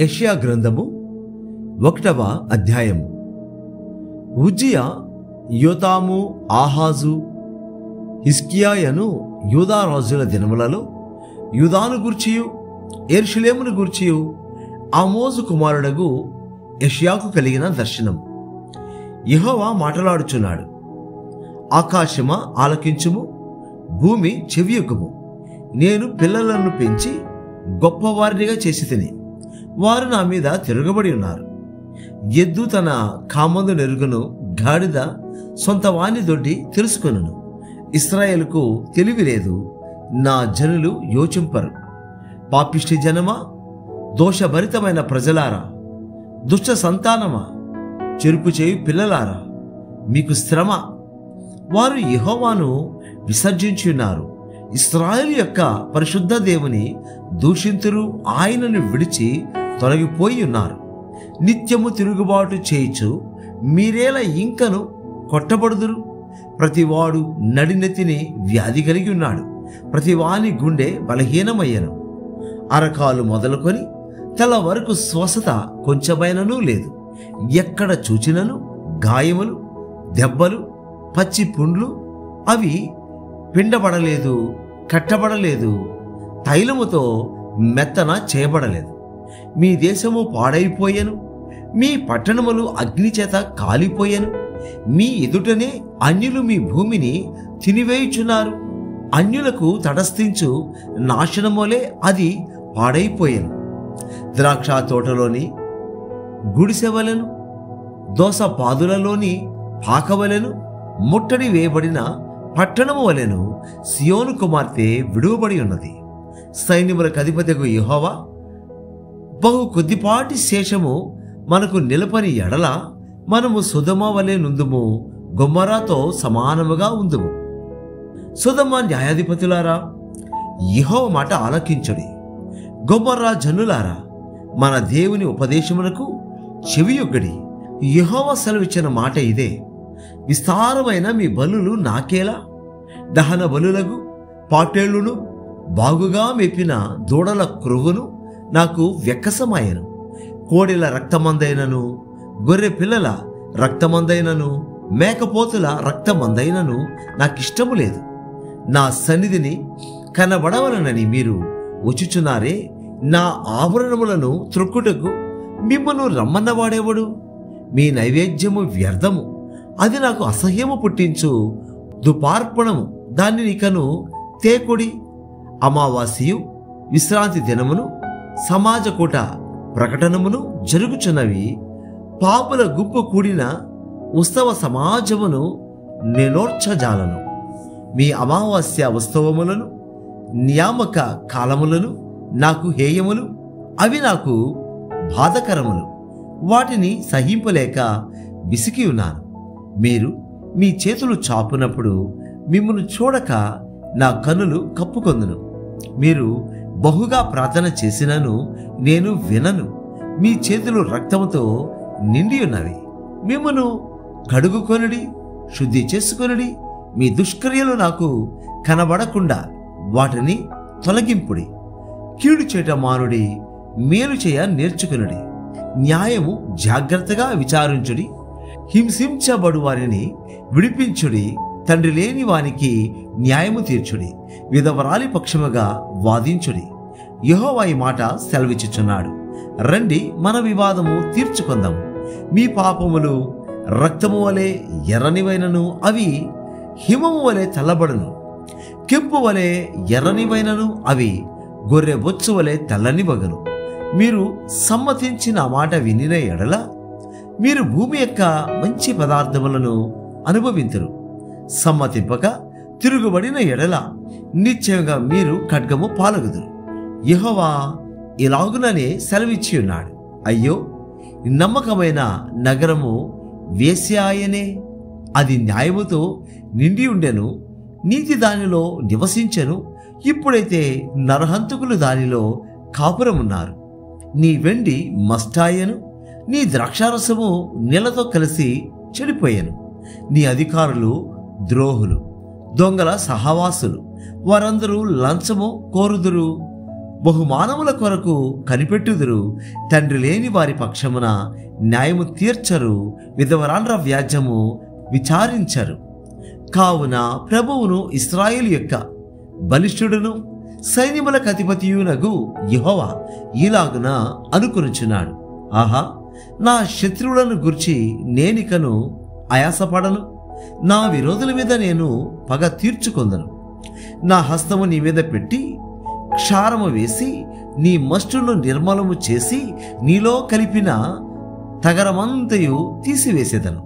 యెషయా గ్రంథము 1వ అధ్యాయము. ఉజ్జియా, యోతాము, ఆహాజు, హిజ్కియాయను యూదా రాజుల దినములలో యూదాను గూర్చియు యెరూషలేమును గూర్చియు ఆమోజు కుమారుడగు యెషయాకు కలిగిన దర్శనం. యెహోవా మాటలాడుచున్నాడు. ఆకాశమా ఆలకించుము, భూమి చెవియొగ్గుము. నేను పిల్లలను పెంచి గొప్పవారినిగా చేసి తిని వారు నా మీద తిరగబడి ఉన్నారు. ఎద్దు తన కామందు నెరుగును, గాడిద సొంత వాని దొడ్డి తెలుసుకొనును. ఇశ్రాయేలుకు తెలివి లేదు, నా జనులు యోచింపరు. పాపిష్టి జనమా, దోషభరితమైన ప్రజలారా, దుష్ట సంతానమా, చెరుపు చేయు పిల్లలారా, మీకు శ్రమ. వారు యెహోవాను విసర్జించి ఉన్నారు. ఇశ్రాయేలు యొక్క పరిశుద్ధ దేవుని దూషింతురు, ఆయనను విడిచి తొలగిపోయి ఉన్నారు. నిత్యము తిరుగుబాటు చేయుచు మీరేలా ఇంకను కొట్టబడుదురు? ప్రతివాడు నడినెత్తిని వ్యాధి కలిగి ఉన్నాడు, ప్రతివాని గుండె బలహీనమయ్యను. అరకాలు మొదలుకొని తల వరకు స్వస్థత కొంచెమైనను లేదు. ఎక్కడ చూచినను గాయములు, దెబ్బలు, పచ్చి పుండ్లు. అవి పిండబడలేదు, కట్టబడలేదు, తైలముతో మెత్తన చేయబడలేదు. మీ దేశము పాడైపోయెను, మీ పట్టణములు అగ్నిచేత కాలిపోయెను. మీ ఎదుటనే అన్యులు మీ భూమిని తినివేయుచున్నారు. అన్యులకు తటస్థించు నాశనమోలే అది పాడైపోయెను. ద్రాక్ష తోటలోని గుడిసెవలెను, దోస పాదులలోని పాకవలెను, ముట్టడి వేయబడిన పట్టణము వలెను సియోను కుమార్తె విడువబడి ఉన్నది. సైన్యములకు అధిపతికు యెహోవా, బహు కొద్దిపాటి శేషము మనకు నిలపని ఎడల మనము సొదొమ వలె నుందుము, గొమొర్రాతో సమానముగా ఉందుము. సొదొమ న్యాయాధిపతులారా, యెహోవా మాట ఆలకించుడి. గొమొర్రా జనులారా, మన దేవుని ఉపదేశమునకు చెవియొగ్గడి. యెహోవా సెలవిచ్చిన మాట ఇదే: విస్తారమైన మీ బలులు నాకేలా? దహన బలులకు పాటేళ్లును, బాగుగా మెప్పిన దూడల క్రొవ్వును నాకు వెక్కసమాయను. కోడెల రక్తమందైనను, గొర్రె పిల్లల రక్తమందైనను, మేకపోతుల రక్తమందైనను నాకిష్టము లేదు. నా సన్నిధిని కనబడవలనని మీరు వచ్చుచున్నారే. నా ఆభరణములను త్రొక్కుటకు మిమ్మను రమ్మన్నవాడేవాడు? మీ నైవేద్యము వ్యర్థము, అది నాకు అసహ్యము పుట్టించు. దుపార్పణము దాన్ని ఇకను తేకొడి. అమావాస్యయు విశ్రాంతి దినమును సమాజకూట ప్రకటనమును జరుగుచున్నవి. పాపుల గుంపు కూడిన ఉత్సవ సమాజమును నేనోర్చజాలను. మీ అమావాస్య ఉత్సవములను, నియామక కాలములను నాకు హేయములు, అవి నాకు బాధకరములు. వాటిని సహింపలేక విసికి ఉన్నాను. మీరు మీ చేతులు చాపునప్పుడు మిమ్మల్ని చూడక నా కన్నులు కప్పుకొందును. మీరు బహుగా ప్రార్థన చేసినను నేను వినను. మీ చేతులు రక్తముతో నిండి ఉన్నవి. మిమ్మను కడుగుకొనుడి, శుద్ధి చేసుకొనుడి. మీ దుష్క్రియలు నాకు కనబడకుండా వాటిని తొలగింపుడి. కీడు చేయట మానుడి, మేలు చేయ నేర్చుకునుడి. న్యాయము జాగ్రత్తగా విచారించుడి. హింసించబడు వారిని విడిపించుడి. తండ్రి లేని వానికి న్యాయము తీర్చుడి. విధవరాలి పక్షముగా వాదించుడి. యెహోవా ఈ మాట సెలవిచ్చుచున్నాడు: రండి, మన వివాదము తీర్చుకొందాము. మీ పాపములు రక్తము వలె ఎర్రనివైనను అవి హిమము వలె తెల్లబడును. కెంపు వలె ఎర్రనివైనను అవి గొర్రె బొచ్చు వలె తెల్లనివగను. మీరు సమ్మతించిన మాట వినిన ఎడల మీరు భూమి యొక్క మంచి పదార్థములను అనుభవింతురు. సమ్మతింపక తిరుగుబడిన ఎడల నిశ్చయంగా మీరు ఖడ్గము పాలగుదురు. యెహోవా ఇలాగుననే సెలవిచ్చి ఉన్నాడు: అయ్యో, నమ్మకమైన నగరము వేశ్యాయనే. అది న్యాయముతో నిండి ఉండెను, నీతి దానిలో నివసించెను. ఇప్పుడైతే నరహంతకులు దానిలో కాపురమున్నారు. నీ వెండి మస్తాయను, నీ ద్రాక్షారసము నీళ్లతో కలిసి చెడిపోయాను. నీ అధికారులు ద్రోహులు, దొంగల సహవాసులు. వారందరూ లంచము కోరుదురు. బహుమానముల కొరకు కనిపెట్టుదురు. తండ్రి లేని వారి పక్షమున న్యాయము తీర్చరు. విధవరాండ్ర వ్యాజ్యము విచారించరు. కావున ప్రభువును ఇశ్రాయేలు యొక్క బలిష్ఠుడును సైన్యములకు అధిపతియునగు యెహోవా ఈలాగున అనుకొనుచున్నాడు. ఆహా, నా శత్రువులను గుర్చి నేనికను ఆయాసపడను. నా విరోధుల మీద నేను పగ తీర్చుకొందను. నా హస్తము నీ మీద పెట్టి క్షారము వేసి నీ మస్టును నిర్మలము చేసి నీలో కలిపిన తగరమంతయు తీసివేసేదను.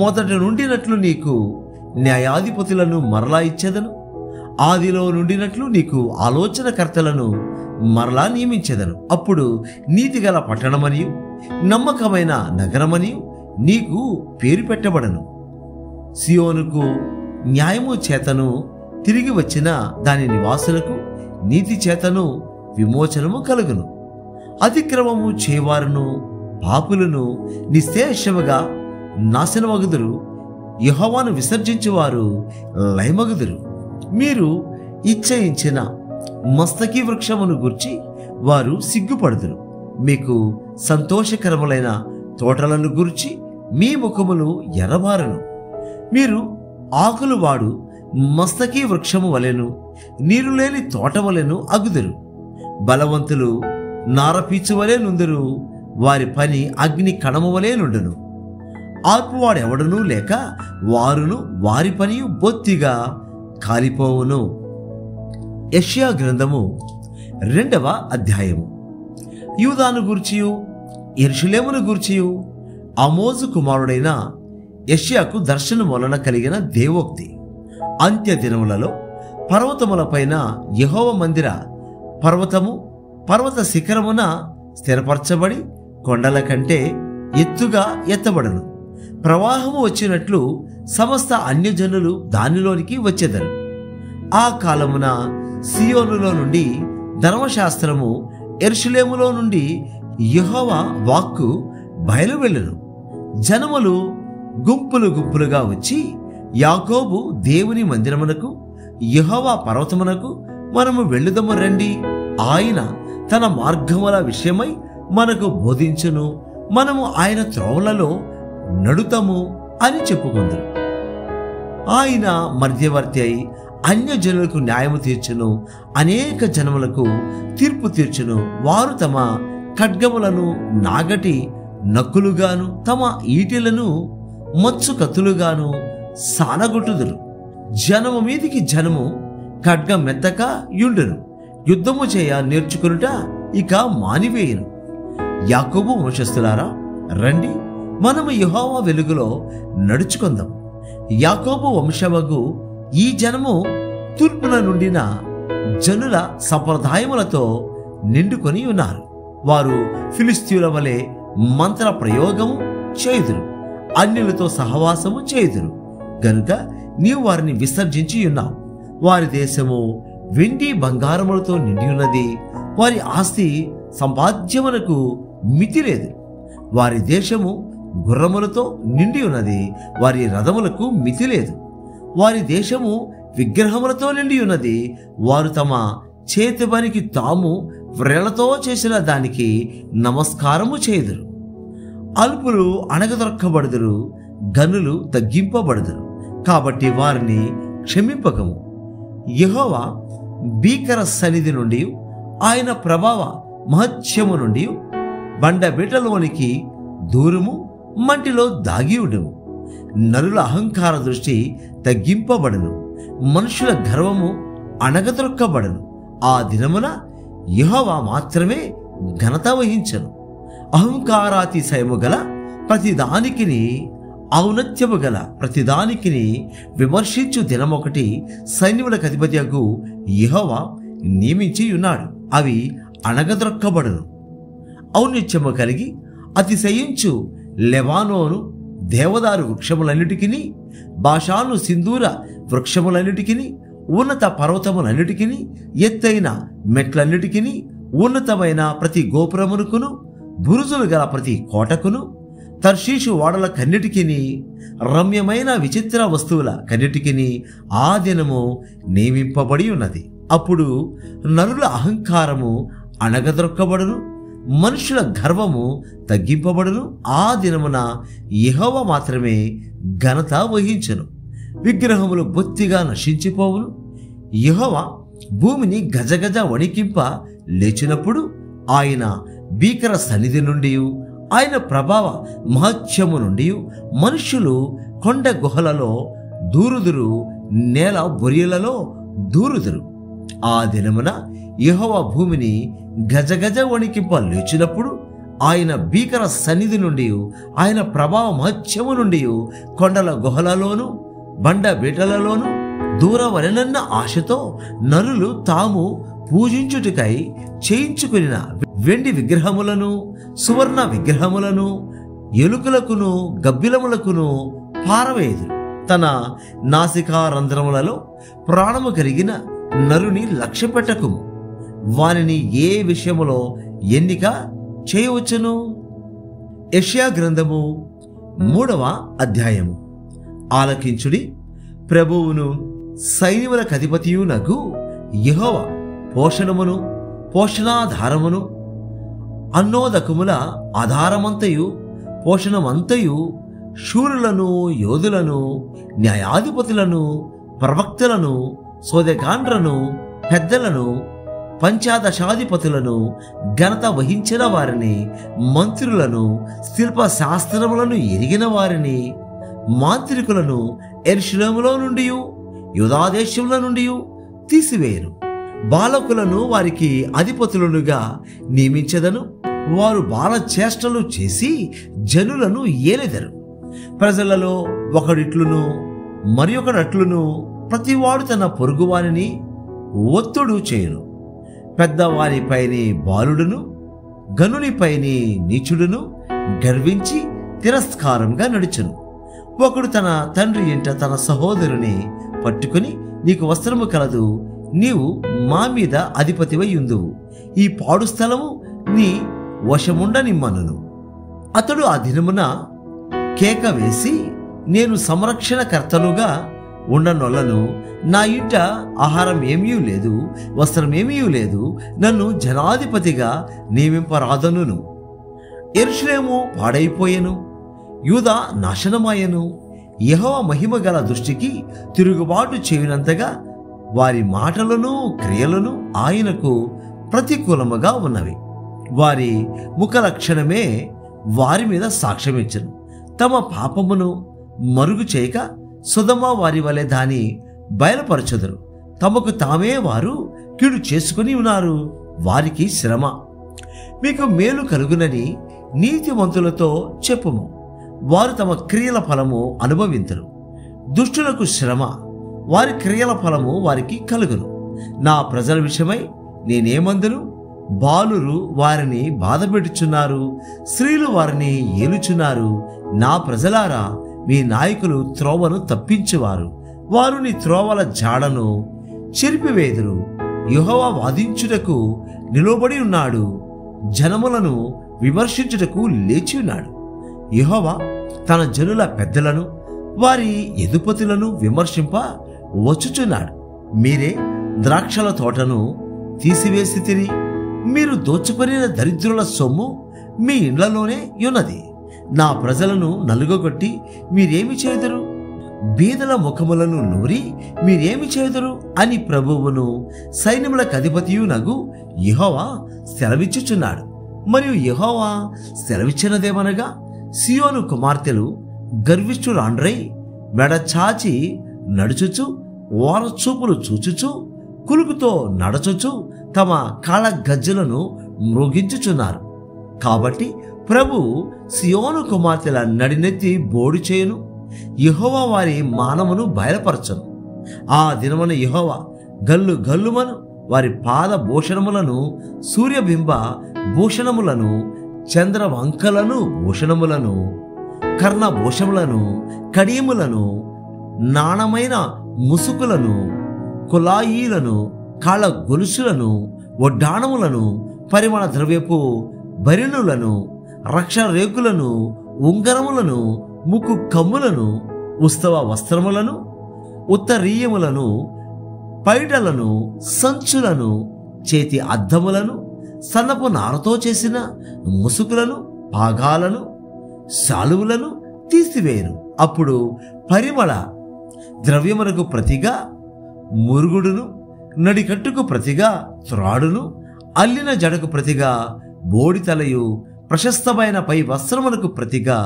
మొదట నుండినట్లు నీకు న్యాయాధిపతులను మరలా ఇచ్చేదను. ఆదిలో నుండినట్లు నీకు ఆలోచనకర్తలను మరలా నియమించేదను. అప్పుడు నీతిగల పట్టణమనియు నమ్మకమైన నగరమనియు నీకు పేరు పెట్టబడను. సియోనుకు న్యాయము చేతను తిరిగి వచ్చిన దాని నివాసులకు నీతి చేతను విమోచనము కలుగును. అతిక్రమము చేవారును పాపులను నిశ్శేషముగా నాశనమగుదురు. యెహోవాను విసర్జించువారు లయమగుదురు. మీరు ఇచ్చయించిన మస్తకి వృక్షమును గూర్చి వారు సిగ్గుపడుదురు. మీకు సంతోషకరములైన తోటలను గూర్చి మీ ముఖములు ఎర్రబారును. మీరు ఆకులు వాడు మస్తకి వృక్షము వలెను నీరు లేని తోట వలెను అగుదురు. బలవంతులు నారపీచు వలె నుందురు. వారి పని అగ్ని కణము వలె నుండును. ఆర్పువాడెవడనూ లేక వారును వారి పని బొత్తిగా కాలిపోవును. యెషయా గ్రంథము 2వ అధ్యాయము. యూదాను గూర్చియు యెరూషలేమును గూర్చియు ఆమోజు కుమారుడైన యెషయాకు దర్శనం వలన కలిగిన దేవోక్తి. అంత్య దినములలో పర్వతములపైన యెహోవా మందిర పర్వత శిఖరమున స్థిరపరచబడి కొండల కంటే ఎత్తుగా ఎత్తబడను. ప్రవాహము వచ్చినట్లు సమస్త అన్యజనులు దానిలోనికి వచ్చేదరు. ఆ కాలమున సియోనులో నుండి ధర్మశాస్త్రము, యెరూషలేములో నుండి యెహోవా వాక్కు బయలువెళ్ళును. జనములు గుంపులు గుంపులుగా వచ్చి యాకోబు దేవుని మందిరమునకు, యెహోవా పర్వతమునకు మనము వెళ్ళుదము రండి. ఆయన తన మార్గముల విషయమై మనకు బోధించును. మనము ఆయన త్రోవలలో నడుతము అని చెప్పుకుందరు. ఆయన మధ్యవర్తి అయి అన్యజనులకు న్యాయము తీర్చును. అనేక జనములకు తీర్పు తీర్చును. వారు తమ ఖడ్గములను నాగటి నక్కులుగాను తమ ఈటెలను మచ్చు కత్తులుగాను సానగొట్టుదురు. జనము మీదికి జనము ఖడ్గం మెత్తక యుండును. యుద్ధము చేయ నేర్చుకునుట ఇక మానివేయును. యాకోబు వంశస్థులారా, రండి, మనము యెహోవా వెలుగులో నడుచుకుందాం. యాకోబు వంశమగు ఈ జనము తూర్పున నుండిన జనుల సంప్రదాయములతో నిండుకొని ఉన్నారు. వారు ఫిలిస్తీయుల వలె మంత్ర ప్రయోగము చేయుదురు, అన్యులతో సహవాసము చేయుదురు. గనుక నీవు వారిని విసర్జించి ఉన్నావు. వారి దేశము వెండి బంగారములతో నిండి ఉన్నది. వారి ఆస్తి సంపాద్యమునకు మితి లేదు. వారి దేశము గుర్రములతో నిండి ఉన్నది. వారి రథములకు మితి లేదు. వారి దేశము విగ్రహములతో నిండి ఉన్నది. వారు తమ చేతి పనికి తాము వ్రేళ్లతో చేసిన దానికి నమస్కారము చేయుదురు. అల్పులు అణగదొక్కబడుదురు, గనులు తగ్గింపబడుదురు. కాబట్టి వారిని క్షమింపకము. యెహోవా భీకర సన్నిధి నుండి, ఆయన ప్రభావ మహత్యము నుండి బండబిడ్డలోనికి దూరము, మంటిలో దాగియుడుము. నరుల అహంకార దృష్టి తగ్గింపబడును, మనుషుల గర్వము అణగదొక్కబడును. ఆ దినమున యెహోవా మాత్రమే ఘనత వహించను. అహంకారాతిశయము గల ప్రతిదానికిని, ఔన్నత్యము గల ప్రతిదానికిని విమర్శించు దినమొకటి సైన్యములకు అధిపతియగు యెహోవా నియమించి ఉన్నాడు. అవి అణగదొక్కబడును. ఔన్నత్యము కలిగి అతిశయించు లెబానోను దేవదారు వృక్షములన్నిటికిని, బాషాను సింధూర వృక్షములన్నిటికిని, ఉన్నత పర్వతములన్నిటికిని, ఎత్తైన మెట్లన్నిటికిని, ఉన్నతమైన ప్రతి గోపురమునకును, బురుజులు గల ప్రతి కోటకును, తర్షీషు ఓడల కన్నిటికిని, రమ్యమైన విచిత్ర వస్తువుల కన్నిటికిని ఆ దినము నియమింపబడి ఉన్నది. అప్పుడు నరుల అహంకారము అణగదొక్కబడును, మనుషుల గర్వము తగ్గింపబడును. ఆ దినమున యెహోవా మాత్రమే ఘనత వహించును. విగ్రహములు బొత్తిగా నశించిపోవును. యెహోవా భూమిని గజగజ వణికింప లేచినప్పుడు ఆయన భీకర సన్నిధి నుండి, ఆయన ప్రభావ మహత్యము నుండి మనుష్యులు కొండ గుహలలో దూరుదురు, నేల బొరియలలో దూరుదురు. ఆ దినమున యెహోవా భూమిని గజగజ వణికింప లేచినప్పుడు ఆయన భీకర సన్నిధి నుండి, ఆయన ప్రభావ మహత్యము నుండి కొండల గుహలలోను బండ బీటలలోను దూరవలెనన్న ఆశతో నరులు తాము పూజించుటకై చేయించుకున్న వెండి విగ్రహములను, సువర్ణ విగ్రహములను ఎలుకలకును గబ్బిలములకును పారవేయుదురు. తన నాసికా రంధ్రములలో ప్రాణము కలిగిన నరుని లక్ష్యపెట్టకుము. వానిని ఏ విషయములో ఎన్నిక చేయవచ్చును? యెషయా గ్రంథము 3వ అధ్యాయము. ఆలకించుడి, ప్రభువును సైన్యములకు అధిపతియునగు యెహోవా పోషణమును పోషణాధారమును అన్నోదకముల ఆధారమంతయు పోషణమంతయు శూరులను యోధులను న్యాయాధిపతులను ప్రవక్తలను సోదెగాండ్రను పెద్దలను పంచాదశాధిపతులను ఘనత వహించిన వారిని మంత్రులను శిల్పశాస్త్రములను ఎరిగిన వారిని మాంత్రికులను యెరూషలేములో నుండి యూదాదేశముల నుండి తీసివేయను. బాలకులను వారికి అధిపతులనుగా నియమించెదను. వారు బాల చేష్టలు చేసి జనులను ఏలెదరు. ప్రజలలో ఒకడిట్లును మరి ఒకడట్లును ప్రతివాడు తన పొరుగువానిని ఒత్తుడు చేయును. పెద్దవానిపైని బాలుడును గనునిపైని నీచుడును గర్వించి తిరస్కారంగా నడుచును. ఒకడు తన తండ్రి ఇంట తన సహోదరుని పట్టుకుని, నీకు వస్త్రము కలదు, నీవు మా మీద అధిపతివై ఉందువు, ఈ పాడు స్థలము నీ వశముండనిమ్మనును. అతడు ఆ దినమున కేక వేసి, నేను సంరక్షణకర్తనుగా ఉండనొల్లను, నా ఇంట ఆహారం ఏమీ లేదు, వస్త్రం ఏమీ లేదు, నన్ను జనాధిపతిగా నియమింపరాదనును. యెరూషలేము పాడైపోయెను, యూదా నాశనమాయెను. యెహోవా మహిమ గల దృష్టికి తిరుగుబాటు చేయునంతగా వారి మాటలను క్రియలను ఆయనకు ప్రతికూలముగా ఉన్నవి. వారి ముఖ లక్షణమే వారి మీద సాక్ష్యమిచ్చును. తమ పాపమును మరుగు చేయక సొదొమ వారి వలె దాని బయలుపరచుదురు. తమకు తామే వారు కీడు చేసుకుని ఉన్నారు, వారికి శ్రమ. మీకు మేలు కలుగునని నీతిమంతులతో చెప్పుము, వారు తమ క్రియల ఫలము అనుభవింతురు. దుష్టులకు శ్రమ, వారి క్రియల ఫలము వారికి కలుగును. నా ప్రజల విషయమై నేనేమందును? బాలురు వారిని బాధపెట్టుచున్నారు, స్త్రీలు వారిని ఏలుచున్నారు. నా ప్రజలారా, మీ నాయకులు త్రోవను తప్పించువారు, వారు నీ త్రోవల జాడను చెరిపివేదురు. యెహోవా వాదించుటకు నిలబడి ఉన్నాడు, జనములను విమర్శించుటకు లేచి ఉన్నాడు. యెహోవా తన జనుల పెద్దలను వారి అధిపతులను విమర్శింప వచ్చుచున్నాడు. మీరే ద్రాక్షల తోటను తీసివేసితిరి, మీరు దోచుకొనిన దరిద్రుల సొమ్ము మీ ఇండ్లలోనే ఉన్నది. నా ప్రజలను నలుగొట్టి మీరేమి చేయుదురు? బీదల ముఖములను నూరి మీరేమి చేయుదురు అని ప్రభువును సైన్యములకు అధిపతియునగు యెహోవా సెలవిచ్చుచున్నాడు. మరియు యెహోవా సెలవిచ్చినదేమనగా, సియోను కుమార్తెలు గర్విష్ఠురాండ్రై మెడచాచి నడుచుచు ఓరచూపులు చూచుచు కులుకుతో నడచుచు తమ కాళ్ళ గజ్జలను మ్రోగించుచున్నారు. కాబట్టి ప్రభు సియోను కుమార్తెల నడినెత్తి బోడి చేయును, యెహోవా వారి మానమును బయలుపరచును. ఆ దినమున యెహోవా గల్లు గల్లుమను వారి పాద భూషణములను, సూర్యబింబ భూషణములను, చంద్రవంకలను భూషణములను, కర్ణభూషములను, కడియములను, నాణమైన ముసుకులను, కులాయీలను, కాళ్ళ గొలుసులను, వడ్డాణములను, పరిమళ ద్రవ్యపు భరిణులను, రక్ష రేకులను, ఉంగరములను, ముక్కు కమ్ములను, ఉత్సవ వస్త్రములను, ఉత్తరీయములను, పైటలను, సంచులను, చేతి అద్దములను, సన్నపు నారతో చేసిన ముసుగులను, పాగాలను, శాలువులను తీసివేయను. అప్పుడు పరిమళ ద్రవ్యమునకు ప్రతిగా మురుగుడును, నడికట్టుకు ప్రతిగా త్రాడును, అల్లిన జడకు ప్రతిగా బోడితలయు, ప్రశస్తమైన పై వస్త్రమునకు ప్రతిగా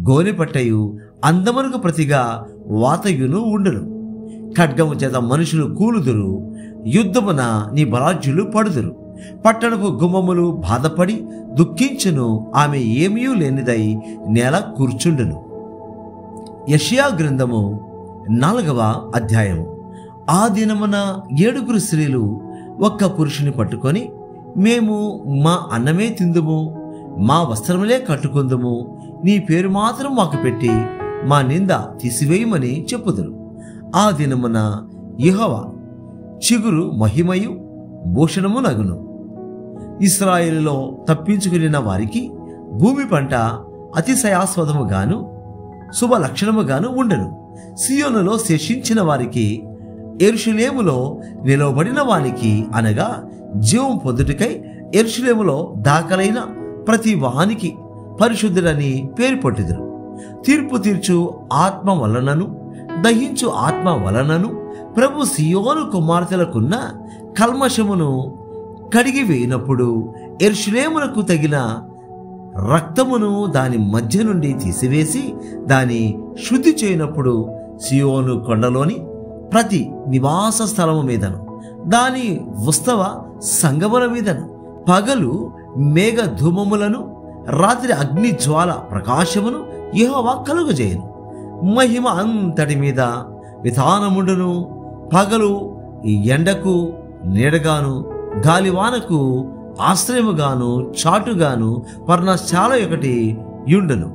గోనెపట్టయు, అందమునకు ప్రతిగా వాతయును ఉండును. ఖడ్గము చేత మనుషులు కూలుదురు, యుద్ధమున నీ బలాఢ్యులు పడుదురు. పట్టణపు గుమ్మములు బాధపడి దుఃఖించును, ఆమె ఏమీ లేనిదై నేల కూర్చుండును. యెషయా గ్రంథము 4వ అధ్యాయము. ఆ దినమున 7 స్త్రీలు ఒక్క పురుషుని పట్టుకొని, మేము మా అన్నమే తిందుము, మా వస్త్రములే కట్టుకుందుము, నీ పేరు మాత్రం మాకు పెట్టి మా నింద తీసివేయమని చెప్పుదురు. ఆ దినమున యెహోవా చిగురు మహిమయు భూషణము నగును. ఇశ్రాయేలులో తప్పించుకుని వారికి భూమి పంట అతిశయాస్పదముగాను శుభలక్షణముగాను ఉండెను. సియోనులో శేషించిన వారికి, యెరూషలేములో నిలవబడిన వానికి, అనగా జీవం పొందుటకై యెరూషలేములో దాఖలైన ప్రతి వానికి పరిశుద్ధుడని పేరు పొట్టిదురు. తీర్పు తీర్చు ఆత్మ వలనను దహించు ఆత్మ వలనను ప్రభు సియోను కుమార్తెలకున్న కల్మషమును కడిగి వేయినప్పుడు, యెరూషలేమునకు తగిన రక్తమును దాని మధ్య నుండి తీసివేసి దాని శుద్ధి చేయనప్పుడు, సియోను కొండలోని ప్రతి నివాస స్థలము మీదను, దాని ఉత్సవ సంగముల మీదను పగలు మేఘ ధూమములను, రాత్రి అగ్ని జ్వాల ప్రకాశమును యెహోవా కలుగజేయను. మహిమ అంతటి మీద విధానముండును. పగలు ఎండకు నీడగాను, గాలివానకు ఆశ్రయముగాను, చాటుగాను పర్ణశాల ఒకటి యుండును.